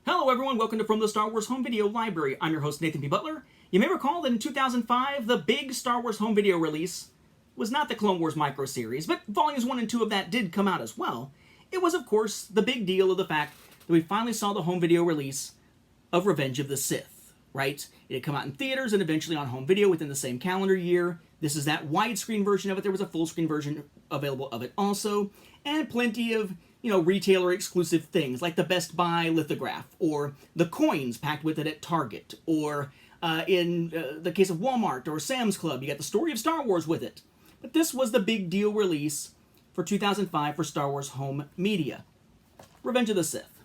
Hello everyone, welcome to From the Star Wars Home Video Library. I'm your host Nathan P. Butler. You may recall that in 2005, the big Star Wars home video release was not the Clone Wars micro series, but volumes 1 and 2 of that did come out as well. It was, of course, the big deal of the fact that we finally saw the home video release of Revenge of the Sith, right? It had come out in theaters and eventually on home video within the same calendar year. This is that widescreen version of it. There was a full screen version available of it also, and plenty of retailer exclusive things like the Best Buy lithograph or the coins packed with it at Target, or in the case of Walmart or Sam's Club, you got the Story of Star Wars with it. But this was the big deal release for 2005 for Star Wars home media, Revenge of the Sith.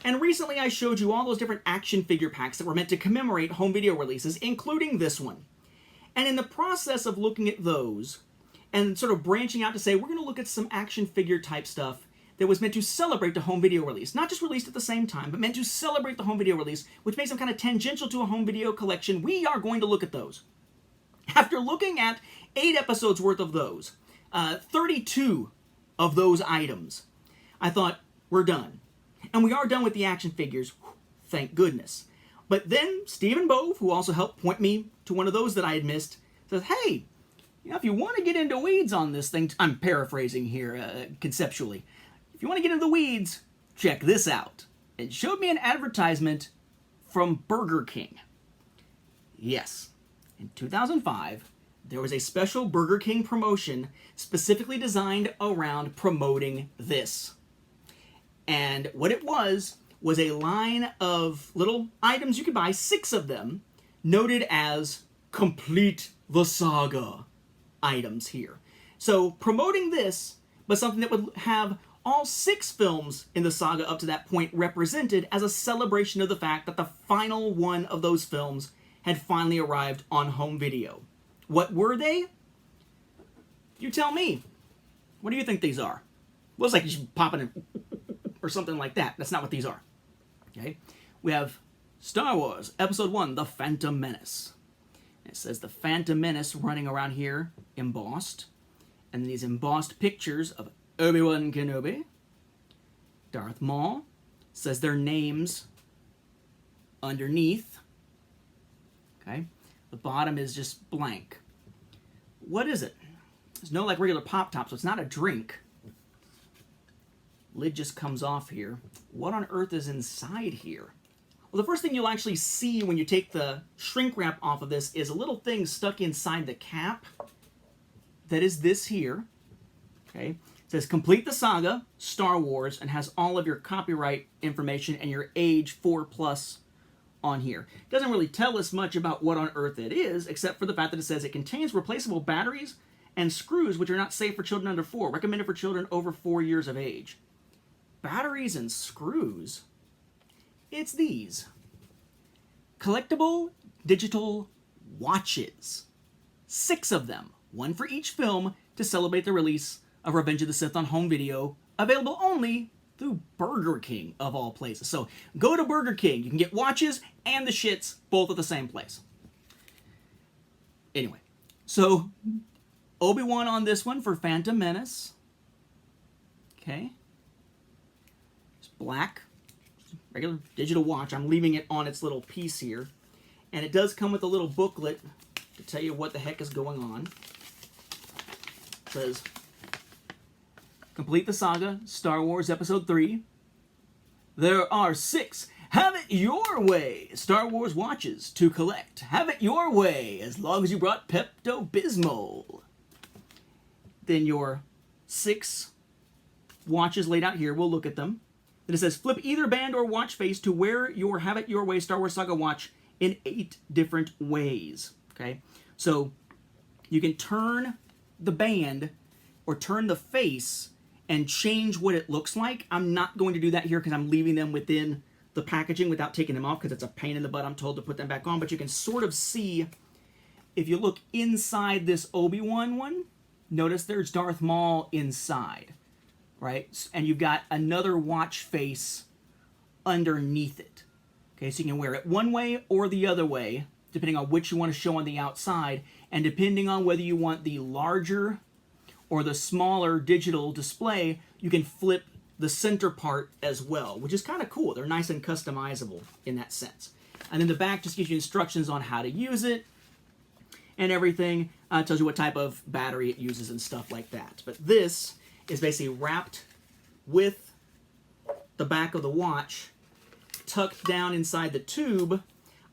And recently I showed you all those different action figure packs that were meant to commemorate home video releases, including this one. And in the process of looking at those and sort of branching out to say, we're going to look at some action figure type stuff that was meant to celebrate the home video release. Not just released at the same time, but meant to celebrate the home video release, which makes them kind of tangential to a home video collection. We are going to look at those. After looking at 8 episodes worth of those, 32 of those items, I thought, we're done. And we are done with the action figures, thank goodness. But then Stephen Bove, who also helped point me to one of those that I had missed, says, hey, if you want to get into weeds on this thing, I'm paraphrasing here conceptually, if you want to get into the weeds, check this out. It showed me an advertisement from Burger King. Yes, in 2005, there was a special Burger King promotion specifically designed around promoting this. And what it was a line of little items you could buy, 6 of them, noted as complete the saga items here. So promoting this, but something that would have all 6 films in the saga up to that point represented as a celebration of the fact that the final one of those films had finally arrived on home video. What were they? You tell me. What do you think these are? Looks like you should pop it in or something like that. That's not what these are. Okay? We have Star Wars Episode 1, The Phantom Menace. It says The Phantom Menace running around here, embossed. And these embossed pictures of Obi-Wan Kenobi, Darth Maul, says their names underneath. Okay? The bottom is just blank. What is it? There's no regular pop top, so it's not a drink. Lid just comes off here. What on earth is inside here? Well, the first thing you'll actually see when you take the shrink wrap off of this is a little thing stuck inside the cap. That is this here. Okay? It says complete the saga, Star Wars, and has all of your copyright information and your age 4+ on here. It doesn't really tell us much about what on earth it is, except for the fact that it says it contains replaceable batteries and screws which are not safe for children under 4, recommended for children over 4 years of age. Batteries and screws? It's these. Collectible digital watches. 6 of them, 1 for each film, to celebrate the release of Revenge of the Sith on home video, available only through Burger King, of all places. So go to Burger King. You can get watches and the shits both at the same place. Anyway, so Obi-Wan on this one for Phantom Menace. Okay. It's black. Regular digital watch. I'm leaving it on its little piece here. And it does come with a little booklet to tell you what the heck is going on. It says, complete the saga, Star Wars Episode 3. There are 6 have it your way Star Wars watches to collect. Have it your way as long as you brought Pepto-Bismol. Then your 6 watches laid out here. We'll look at them. Then it says flip either band or watch face to wear your Have It Your Way Star Wars Saga watch in 8 different ways. Okay, so you can turn the band or turn the face and change what it looks like. I'm not going to do that here because I'm leaving them within the packaging without taking them off because it's a pain in the butt, I'm told, to put them back on. But you can sort of see, if you look inside this Obi-Wan one, notice there's Darth Maul inside, right? And you've got another watch face underneath it. Okay, so you can wear it one way or the other way, depending on which you want to show on the outside, and depending on whether you want the larger or the smaller digital display, you can flip the center part as well, which is kind of cool. They're nice and customizable in that sense. And then the back just gives you instructions on how to use it and everything. Tells you what type of battery it uses and stuff like that. But this is basically wrapped with the back of the watch, tucked down inside the tube.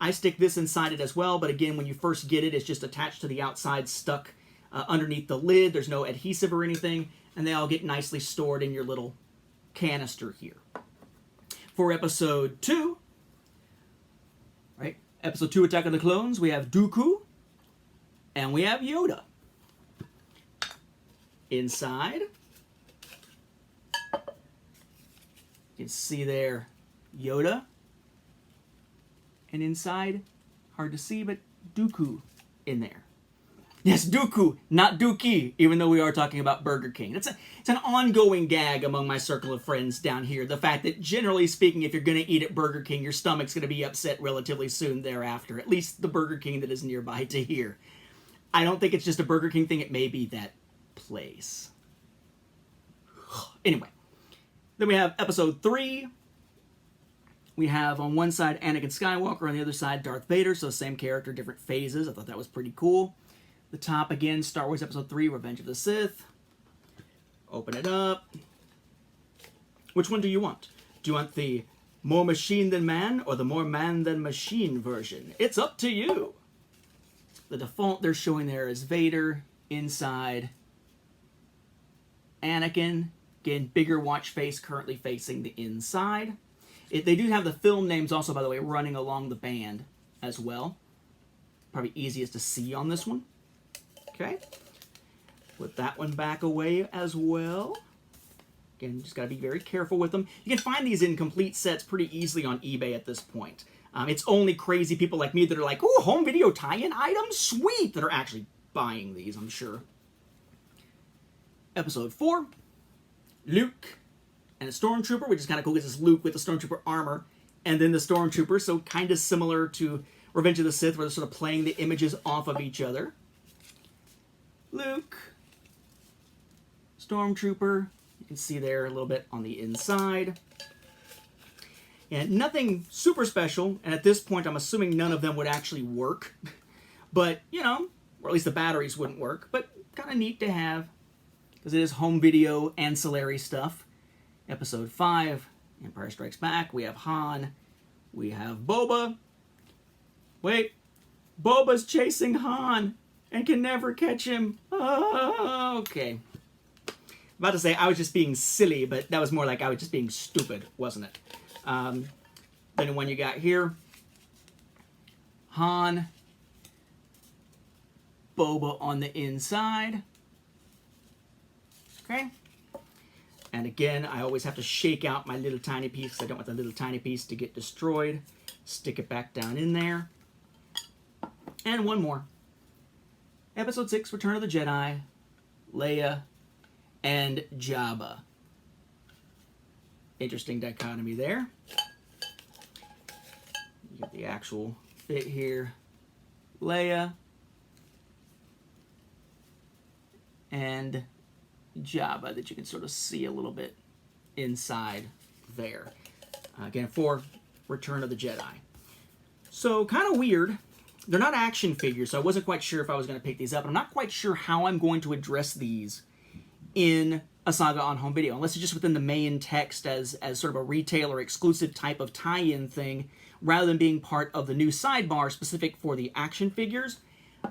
I stick this inside it as well, but again, when you first get it, it's just attached to the outside, stuck underneath the lid. There's no adhesive or anything, and they all get nicely stored in your little canister here. For episode 2, right? Episode 2, Attack of the Clones, we have Dooku, and we have Yoda. Inside, you can see there Yoda, and inside, hard to see, but Dooku in there. Yes, Dooku, not Dookie, even though we are talking about Burger King. It's an ongoing gag among my circle of friends down here. The fact that, generally speaking, if you're going to eat at Burger King, your stomach's going to be upset relatively soon thereafter. At least the Burger King that is nearby to here. I don't think it's just a Burger King thing. It may be that place. Anyway, then we have episode 3. We have on one side Anakin Skywalker, on the other side Darth Vader, so same character, different phases. I thought that was pretty cool. The top again, Star Wars Episode 3, Revenge of the Sith. Open it up. Which one do you want? Do you want the more machine than man or the more man than machine version? It's up to you. The default they're showing there is Vader. Inside, Anakin. Again, bigger watch face currently facing the inside. They do have the film names also, by the way, running along the band as well. Probably easiest to see on this one. Okay. Put that one back away as well. Again, just got to be very careful with them. You can find these in complete sets pretty easily on eBay at this point. It's only crazy people like me that are like, ooh, home video tie-in items? Sweet! That are actually buying these, I'm sure. Episode 4. Luke and a Stormtrooper, which is kind of cool because it's Luke with the Stormtrooper armor. And then the Stormtrooper, so kind of similar to Revenge of the Sith, where they're sort of playing the images off of each other. Luke, Stormtrooper, you can see there a little bit on the inside. And nothing super special, and at this point I'm assuming none of them would actually work. But, you know, or at least the batteries wouldn't work, but kind of neat to have, because it is home video ancillary stuff. Episode 5, Empire Strikes Back, we have Han, we have Boba. Wait, Boba's chasing Han and can never catch him. Oh, okay. About to say I was just being silly, but that was more like I was just being stupid, wasn't it? Then the one you got here, Han, Boba on the inside. Okay. And again, I always have to shake out my little tiny piece because I don't want the little tiny piece to get destroyed. Stick it back down in there. And one more. Episode 6, Return of the Jedi, Leia, and Jabba. Interesting dichotomy there. You got the actual fit here. Leia and Jabba that you can sort of see a little bit inside there. Again, for Return of the Jedi. So, kind of weird. They're not action figures, so I wasn't quite sure if I was going to pick these up. I'm not quite sure how I'm going to address these in a Saga on home video, unless it's just within the main text as sort of a retailer exclusive type of tie-in thing, rather than being part of the new sidebar specific for the action figures.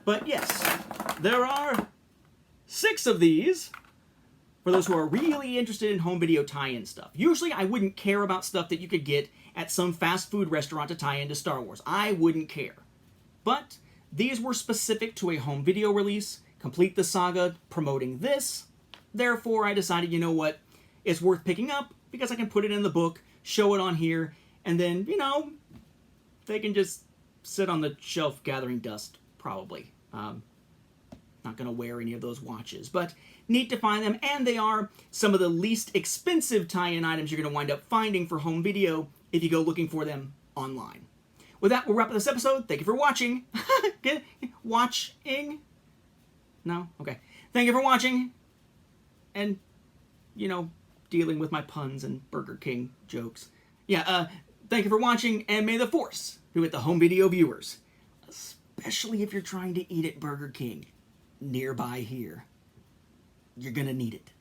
But yes, there are 6 of these for those who are really interested in home video tie-in stuff. Usually I wouldn't care about stuff that you could get at some fast food restaurant to tie into Star Wars. I wouldn't care. But these were specific to a home video release, complete the saga promoting this. Therefore, I decided, you know what, it's worth picking up because I can put it in the book, show it on here, and then, you know, they can just sit on the shelf gathering dust, probably. Not going to wear any of those watches, but neat to find them, and they are some of the least expensive tie-in items you're going to wind up finding for home video if you go looking for them online. With that, we'll wrap up this episode. Thank you for watching. Watching? No? Okay. Thank you for watching. And, you know, dealing with my puns and Burger King jokes. Yeah, thank you for watching, and may the Force be with the home video viewers. Especially if you're trying to eat at Burger King nearby here. You're gonna need it.